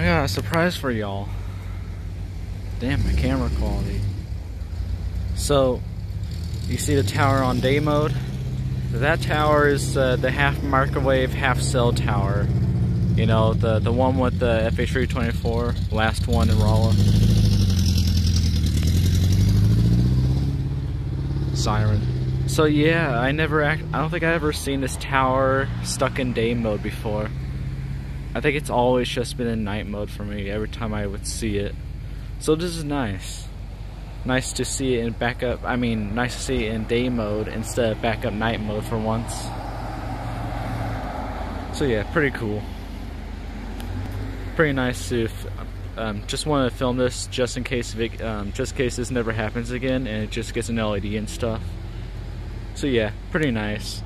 got a surprise for y'all. Damn, my camera quality. So, you see the tower on day mode? That tower is the half microwave, half cell tower. You know, the one with the FH324, last one in Rolla. Siren. So yeah, I don't think I ever seen this tower stuck in day mode before. I think it's always just been in night mode for me every time I would see it. So this is nice. Nice to see it in backup. I mean, nice to see it in day mode instead of backup night mode for once. So yeah, pretty cool. Pretty nice to. Just want to film this just in case this never happens again and it just gets an LED and stuff. So yeah, pretty nice.